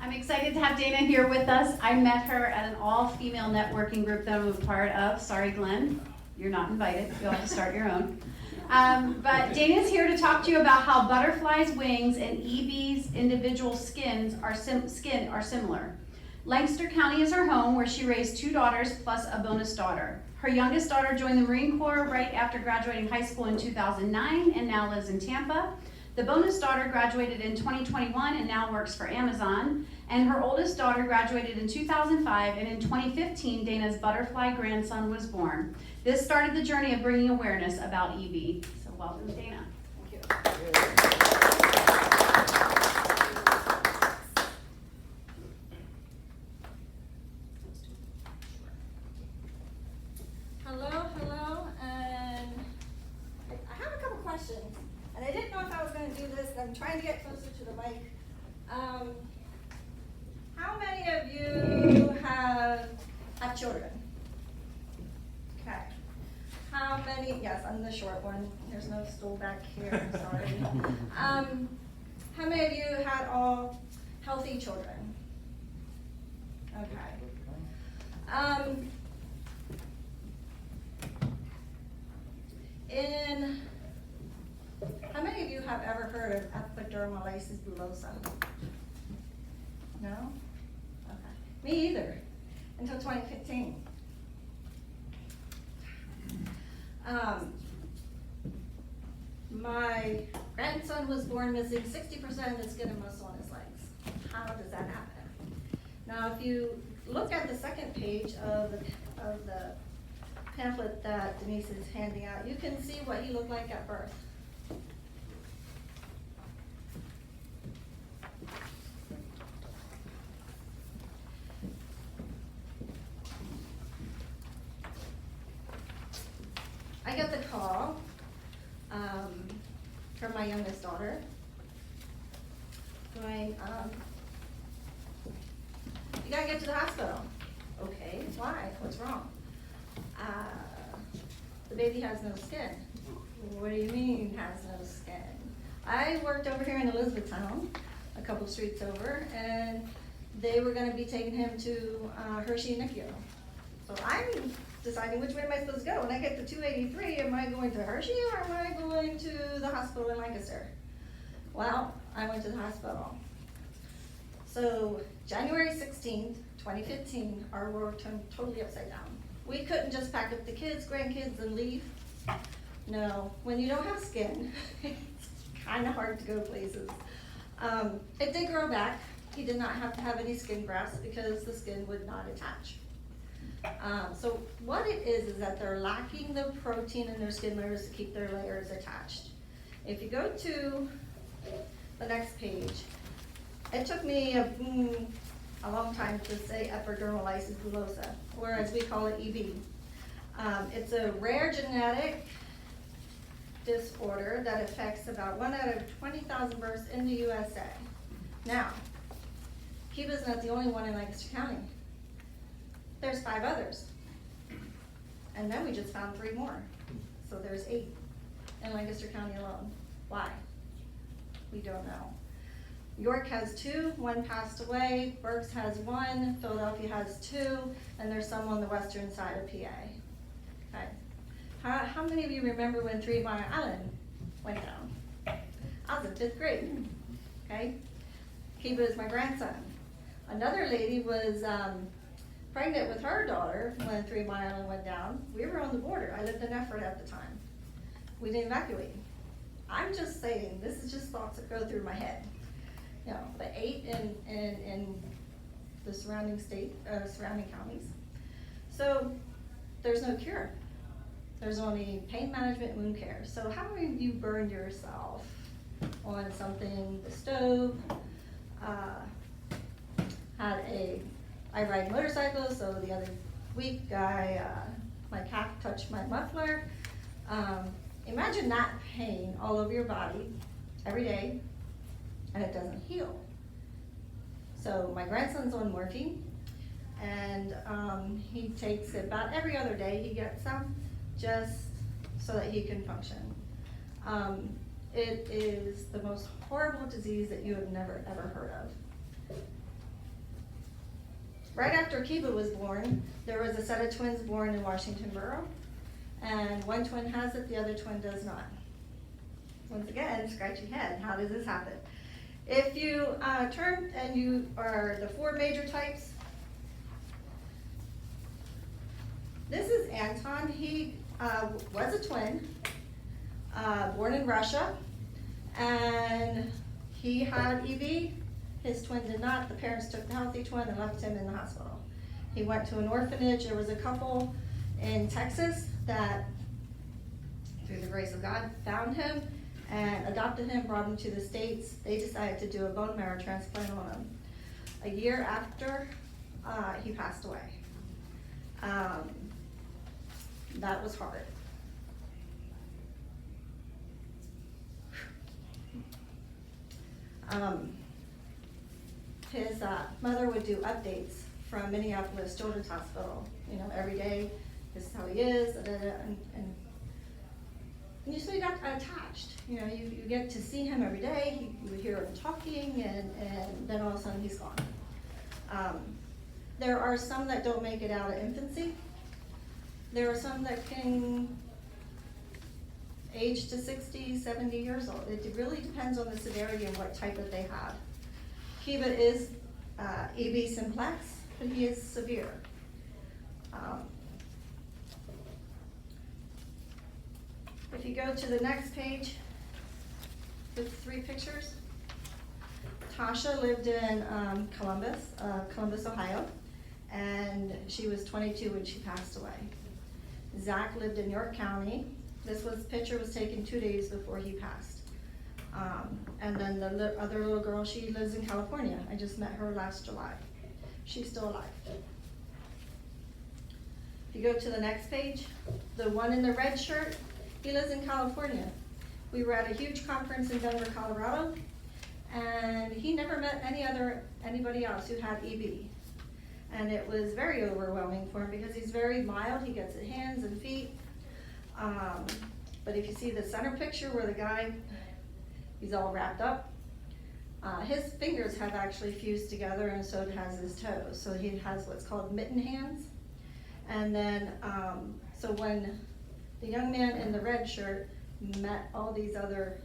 I'm excited to have Dana here with us. I met her at an all-female networking group that I'm a part of. Sorry, Glenn, you're not invited. You'll have to start your own. But Dana's here to talk to you about how butterflies' wings and EB's individual skins are similar. Lancaster County is her home, where she raised 2 daughters plus a bonus daughter. Her youngest daughter joined the Marine Corps right after graduating high school in 2009 and now lives in Tampa. The bonus daughter graduated in 2021 and now works for Amazon. And her oldest daughter graduated in 2005, and in 2015, Dana's butterfly grandson was born. This started the journey of bringing awareness about EB. So welcome, Dana. Thank you. Hello, and I have a couple questions, and I didn't know if I was going to do this, and I'm trying to get closer to the mic. How many of you have children? Okay. How many, yes, I'm the short one, there's no stool back here, I'm sorry. How many of you had all healthy children? Okay. How many of you have ever heard of epidermolysis bullosa? No? Okay. Me either, until 2015. My grandson was born missing 60% of the skin and muscle on his legs. How does that happen? Now, if you look at the second page of the pamphlet that Denise is handing out, you can see what he looked like at birth. I got the call from my youngest daughter going, you gotta get to the hospital. Okay, why? What's wrong? The baby has no skin. What do you mean has no skin? I worked over here in Elizabethtown, a couple streets over, and they were gonna be taking him to Hershey NICU. So I'm deciding which way am I supposed to go. When I get to 283, am I going to Hershey or am I going to the hospital in Lancaster? Well, I went to the hospital. So January 16th, 2015, our world turned totally upside down. We couldn't just pack up the kids, grandkids, and leave. No, when you don't have skin, it's kind of hard to go places. It did grow back. He did not have to have any skin grafts because the skin would not attach. So what it is that they're lacking the protein in their skin layers to keep their layers attached. If you go to the next page, it took me a long time to say epidermolysis bullosa, or as we call it, EB. It's a rare genetic disorder that affects about 1 out of 20,000 births in the USA. Now, Cuba's not the only one in Lancaster County. There's 5 others. And then we just found 3 more. So there's 8 in Lancaster County alone. Why? We don't know. York has 2, 1 passed away. Berks has 1, Philadelphia has 2, and there's some on the western side of PA. Okay. How many of you remember when 3 Mile Island went down? I was in 5th grade. Okay. Kiba is my grandson. Another lady was pregnant with her daughter when 3 Mile Island went down. We were on the border. I lived in Effort at the time. We didn't evacuate. I'm just saying, this is just thoughts that go through my head. You know, the 8 in the surrounding surrounding counties. So there's no cure. There's only pain management, wound care. So how many of you burned yourself on something, the stove? I ride motorcycles, so the other week my calf touched my muffler. Imagine that pain all over your body every day, and it doesn't heal. So my grandson's on morphine, and he takes it about every other day. He gets some just so that he can function. It is the most horrible disease that you have never ever heard of. Right after Kiba was born, there was a set of twins born in Washington Borough, and one twin has it, the other twin does not. Once again, scratch your head, how does this happen? If you turn and you are the 4 major types, this is Anton. He was a twin, born in Russia, and he had EB. His twin did not. The parents took the healthy twin and left him in the hospital. He went to an orphanage. There was a couple in Texas that, through the grace of God, found him and adopted him, brought him to the States. They decided to do a bone marrow transplant on him. A year after, he passed away. That was hard. His mother would do updates from Minneapolis Children's Hospital, you know, every day. This is how he is, and you so you got attached. You know, you get to see him every day. You would hear him talking, and then all of a sudden he's gone. There are some that don't make it out of infancy. There are some that can age to 60, 70 years old. It really depends on the severity and what type that they have. Kiba is EB simplex, but he is severe. If you go to the next page with 3 pictures, Tasha lived in Columbus, Ohio, and she was 22 when she passed away. Zach lived in York County. This picture was taken 2 days before he passed. And then the other little girl, she lives in California. I just met her last July. She's still alive. If you go to the next page, the one in the red shirt, he lives in California. We were at a huge conference in Denver, Colorado, and he never met anybody else who had EB. And it was very overwhelming for him because he's very mild. He gets his hands and feet. But if you see the center picture where the guy, he's all wrapped up, his fingers have actually fused together, and so it has his toes. So he has what's called mitten hands. And then, so when the young man in the red shirt met all these other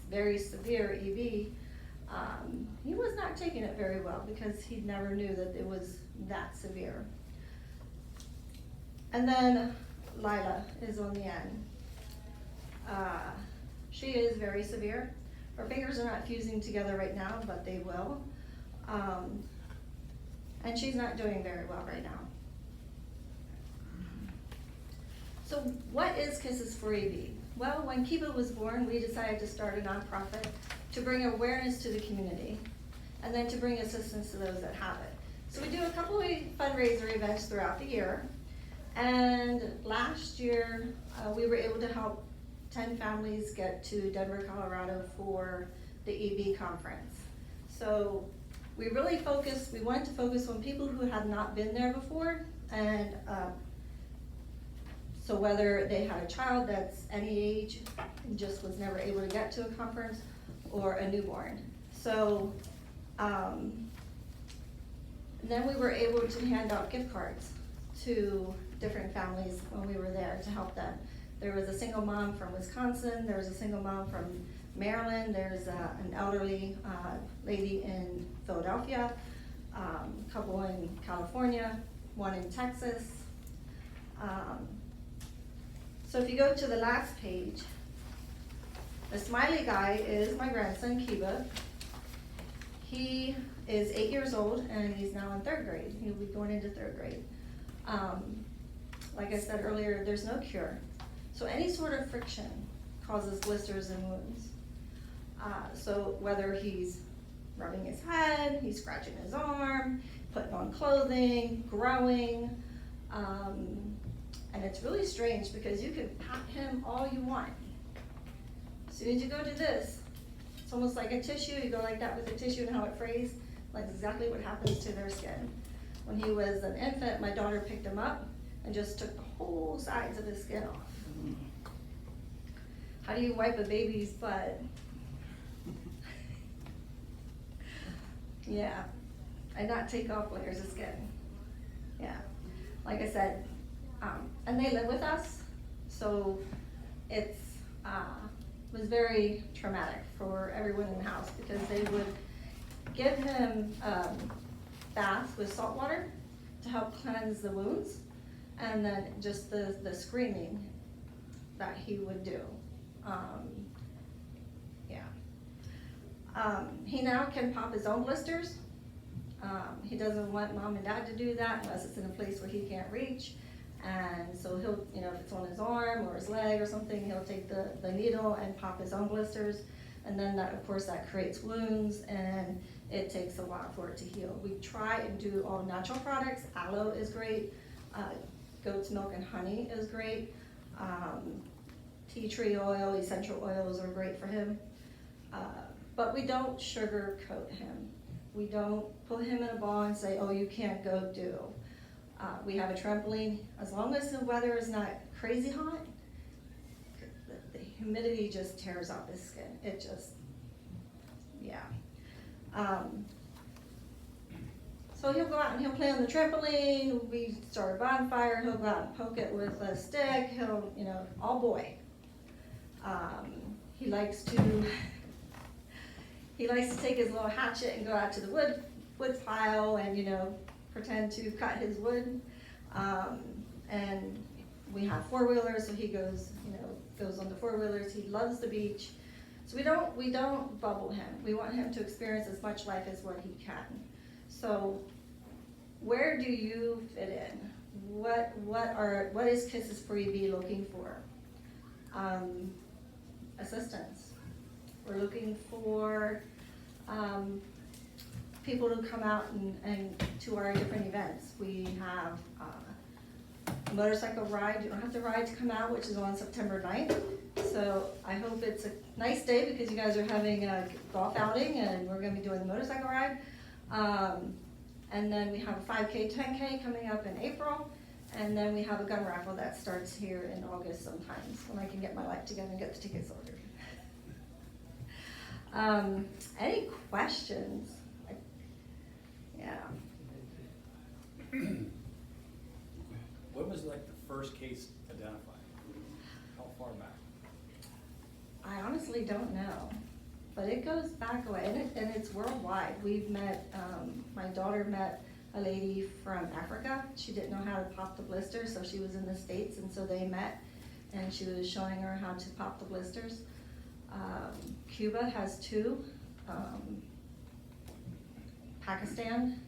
very severe EB, he was not taking it very well because he never knew that it was that severe. And then Lila is on the end. She is very severe. Her fingers are not fusing together right now, but they will. And she's not doing very well right now. So what is Kisses for EB? Well, when Kiba was born, we decided to start a nonprofit to bring awareness to the community and then to bring assistance to those that have it. So we do a couple of fundraiser events throughout the year. And last year, we were able to help 10 families get to Denver, Colorado for the EB conference. So we really wanted to focus on people who had not been there before, and so whether they had a child that's any age and just was never able to get to a conference, or a newborn. So then we were able to hand out gift cards to different families when we were there to help them. There was a single mom from Wisconsin, there was a single mom from Maryland, there's an elderly lady in Philadelphia, a couple in California, one in Texas. So if you go to the last page, the smiley guy is my grandson, Kiba. He is 8 years old and he's now in 3rd grade. He'll be going into 3rd grade. Like I said earlier, there's no cure. So any sort of friction causes blisters and wounds. So whether he's rubbing his head, he's scratching his arm, putting on clothing, growing, and it's really strange because you can pat him all you want. As soon as you go to this, it's almost like a tissue. You go like that with a tissue and how it frays, like exactly what happens to their skin. When he was an infant, my daughter picked him up and just took the whole sides of his skin off. How do you wipe a baby's butt? Yeah, and not take off layers of skin. Yeah, like I said, and they live with us, so it's, was very traumatic for everyone in the house because they would give him, baths with salt water to help cleanse the wounds, and then just the screaming that he would do. Yeah. He now can pop his own blisters. He doesn't want mom and dad to do that unless it's in a place where he can't reach. And so he'll, you know, if it's on his arm or his leg or something, he'll take the needle and pop his own blisters. And then that, of course, that creates wounds, and it takes a while for it to heal. We try and do all natural products. Aloe is great. Goat's milk and honey is great. Tea tree oil, essential oils are great for him. But we don't sugarcoat him. We don't put him in a ball and say, oh, you can't go do. We have a trampoline. As long as the weather is not crazy hot, the humidity just tears off his skin. It just, yeah. So he'll go out and he'll play on the trampoline. We start a bonfire. He'll go out and poke it with a stick. He'll, you know, all boy. He likes to take his little hatchet and go out to the wood pile and, you know, pretend to cut his wood. And we have four-wheelers, so he goes on the four-wheelers. He loves the beach. So we don't bubble him. We want him to experience as much life as what he can. So where do you fit in? What is Kisses for EB looking for? Assistance. We're looking for people to come out and to our different events. We have a motorcycle ride. You don't have to ride to come out, which is on September 9th. So I hope it's a nice day because you guys are having a golf outing and we're going to be doing the motorcycle ride. And then we have a 5K, 10K coming up in April. And then we have a gun raffle that starts here in August sometimes when I can get my life together and get the tickets ordered. Any questions? Yeah. When was like the first case identified? How far back? I honestly don't know, but it goes back away, and it's worldwide. We've met, my daughter met a lady from Africa. She didn't know how to pop the blisters, so she was in the States, and so they met, and she was showing her how to pop the blisters. Cuba has 2. Pakistan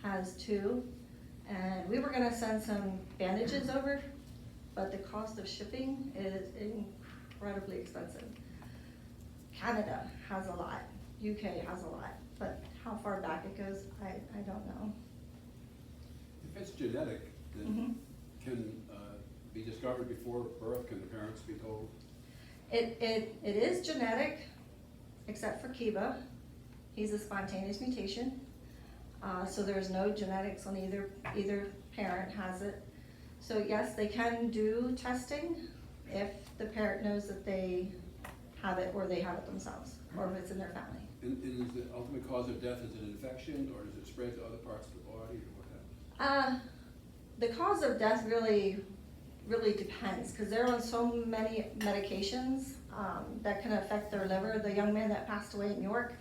has 2. And we were gonna send some bandages over, but the cost of shipping is incredibly expensive. Canada has a lot, UK has a lot, but how far back it goes, I don't know. If it's genetic, then can be discovered before birth. Can the parents be told? It is genetic, except for Kiba. He's a spontaneous mutation. So there's no genetics on either parent has it. So yes, they can do testing if the parent knows that they have it or they have it themselves, or if it's in their family. And is the ultimate cause of death, is it an infection, or does it spread to other parts of the body, or what happens? The cause of death really depends, because they're on so many medications that can affect their liver. The young man that passed away in New York,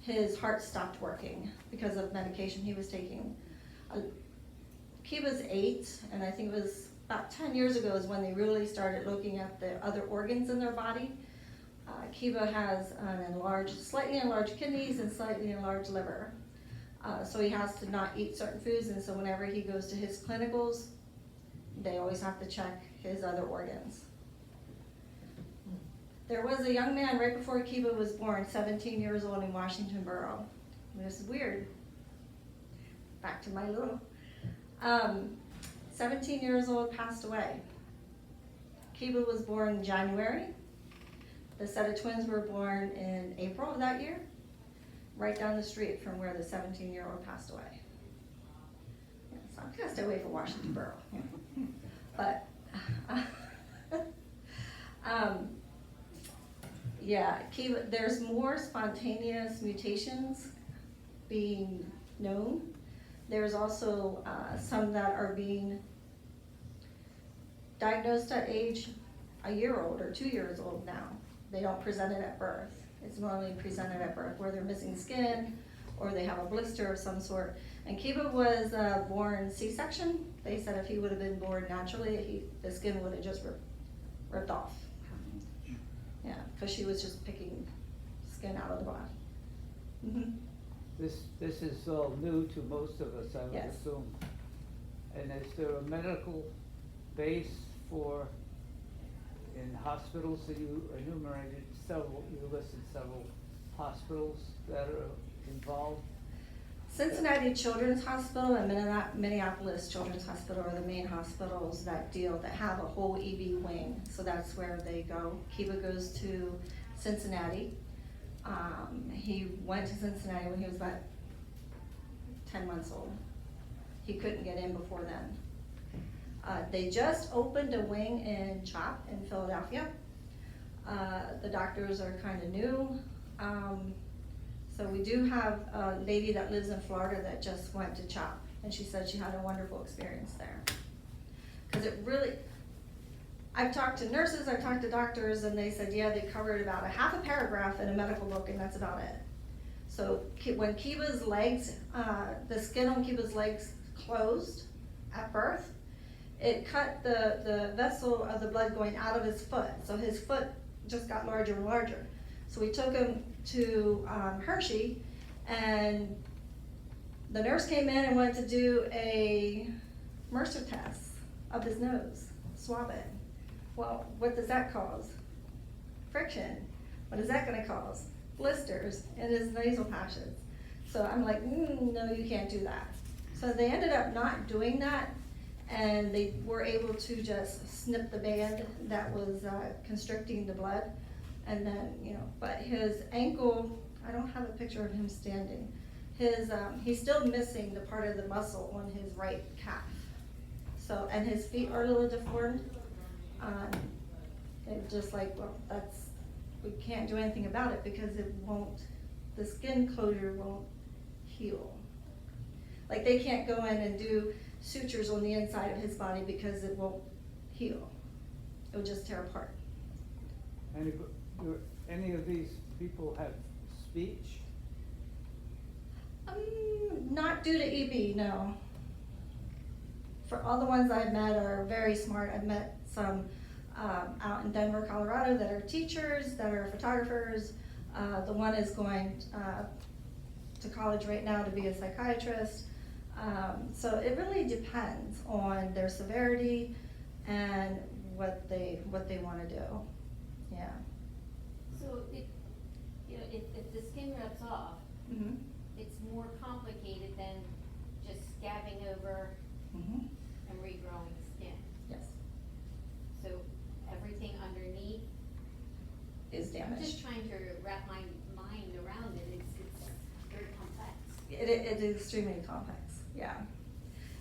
his heart stopped working because of medication he was taking. Kiba's 8, and I think it was about 10 years ago is when they really started looking at the other organs in their body. Kiba has slightly enlarged kidneys and slightly enlarged liver. So he has to not eat certain foods, and so whenever he goes to his clinicals, they always have to check his other organs. There was a young man right before Kiba was born, 17 years old in Washington Borough. And this is weird. Back to my little. 17 years old, passed away. Kiba was born in January. The set of twins were born in April of that year, right down the street from where the 17-year-old passed away. Yeah, so I'm gonna stay away from Washington Borough. Yeah. But, yeah, Kiba, there's more spontaneous mutations being known There's also some that are being diagnosed at age a year old or 2 years old now. They don't present it at birth. It's normally presented at birth where they're missing skin or they have a blister of some sort. And Kiba was born C-section. They said if he would have been born naturally, the skin would have just ripped off. Yeah, because she was just picking skin out of the body. Mm-hmm. This is all new to most of us, I would Yes. assume. And is there a medical base for, in hospitals that you enumerated several, you listed several hospitals that are involved? Cincinnati Children's Hospital and Minneapolis Children's Hospital are the main hospitals that have a whole EB wing. So that's where they go. Kiba goes to Cincinnati. He went to Cincinnati when he was about 10 months old. He couldn't get in before then. They just opened a wing in CHOP in Philadelphia. The doctors are kind of new. So we do have a lady that lives in Florida that just went to CHOP, and she said she had a wonderful experience there. Because it really, I've talked to nurses, I've talked to doctors, and they said, yeah, they covered about a half a paragraph in a medical book, and that's about it. So when Kiba's legs, the skin on Kiba's legs closed at birth, it cut the vessel of the blood going out of his foot. So his foot just got larger and larger. So we took him to Hershey, and the nurse came in and wanted to do a Mercer test of his nose, swab it. Well, what does that cause? Friction. What is that gonna cause? Blisters in his nasal passages. So I'm like, no, you can't do that. So they ended up not doing that, and they were able to just snip the band that was constricting the blood. And then, but his ankle, I don't have a picture of him standing. He's still missing the part of the muscle on his right calf. So, and his feet are a little deformed. It's just like, well, we can't do anything about it because the skin closure won't heal. Like they can't go in and do sutures on the inside of his body because it won't heal. It'll just tear apart. Any of these people have speech? Not due to EB, no. For all the ones I've met are very smart. I've met some out in Denver, Colorado that are teachers, that are photographers. The one is going to college right now to be a psychiatrist. So it really depends on their severity and what they want to do. Yeah. So if the skin rubs off, Mm-hmm. it's more complicated than just scabbing over Mm-hmm. and regrowing skin. Yes. So everything underneath, Is I'm damaged. just trying to wrap my mind around it. It's very complex. It is extremely complex, yeah.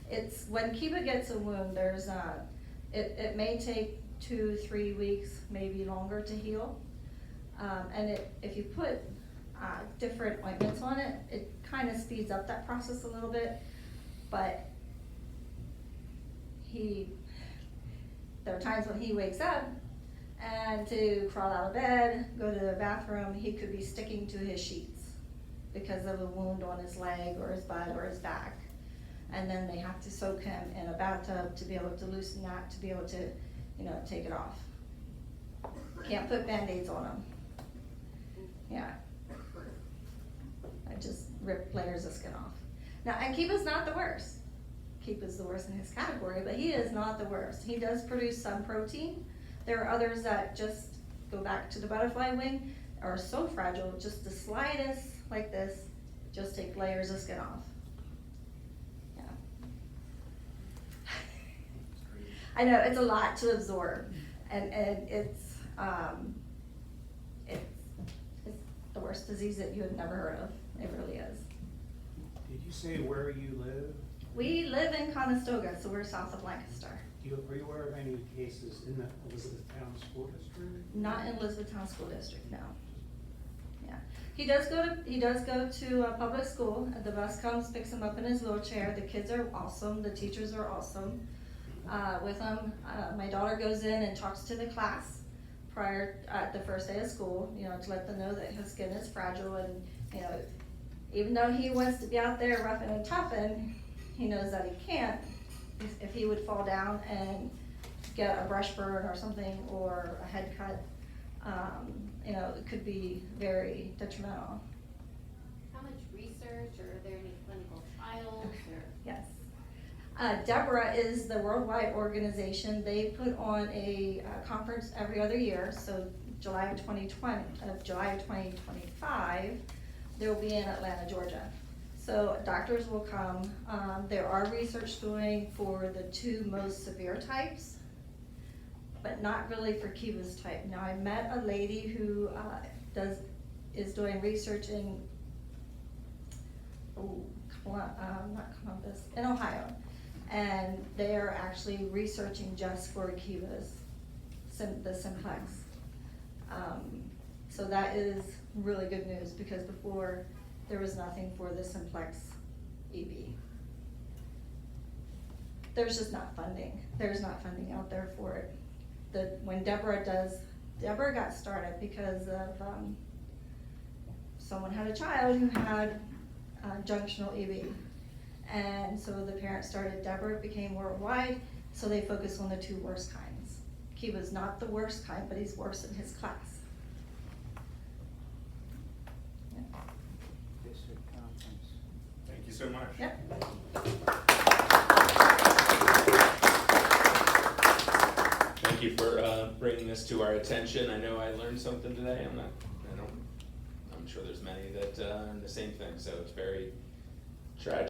It's, when Kiba gets a wound, there's it may take 2-3 weeks, maybe longer to heal. And if you put different ointments on it, it kind of speeds up that process a little bit. But there are times when he wakes up and to crawl out of bed, go to the bathroom, he could be sticking to his sheets because of a wound on his leg or his butt or his back. And then they have to soak him in a bathtub to be able to loosen that, to be able to, take it off. Can't put Band-Aids on him. Yeah. I just rip layers of skin off. Now, and Kiba's not the worst. Kiba's the worst in his category, but he is not the worst. He does produce some protein. There are others that just go back to the butterfly wing, are so fragile, just the slightest, like this, just take layers of skin off. Yeah. I know, it's a lot to absorb, and it's the worst disease that you had never heard of. It really is. Did you say where you live? We live in Conestoga, so we're south of Lancaster. Are you aware of any cases in the Elizabethtown School District? Not in Elizabethtown School District, no. Yeah. He does go to a public school. The bus comes, picks him up in his wheelchair. The kids are awesome. The teachers are awesome with him. My daughter goes in and talks to the class prior the first day of school, you know, to let them know that his skin is fragile, and you know, even though he wants to be out there roughing and toughing, he knows that he can't. If he would fall down and get a brush burn or something, or a head cut, you know, it could be very detrimental. How much research, or are there any clinical trials, or? Yes. Deborah is the worldwide organization. They put on a conference every other year, so July of 2025, they'll be in Atlanta, Georgia. So doctors will come. There are research doing for the 2 most severe types, but not really for Kiva's type. Now, I met a lady who is doing research in in Ohio, and they are actually researching just for Kiva's, the simplex. So that is really good news, because before there was nothing for the simplex EB. There's just not funding. There's not funding out there for it. When Deborah got started because of someone had a child who had junctional EB. And so the parents started Deborah, it became worldwide, so they focus on the 2 worst kinds. Kiva's not the worst kind, but he's worse in his class. Yeah. District conference. Thank you so much. Yep. Thank you for bringing this to our attention. I know I learned something today. I'm sure there's many that are the same thing, so it's very tragic.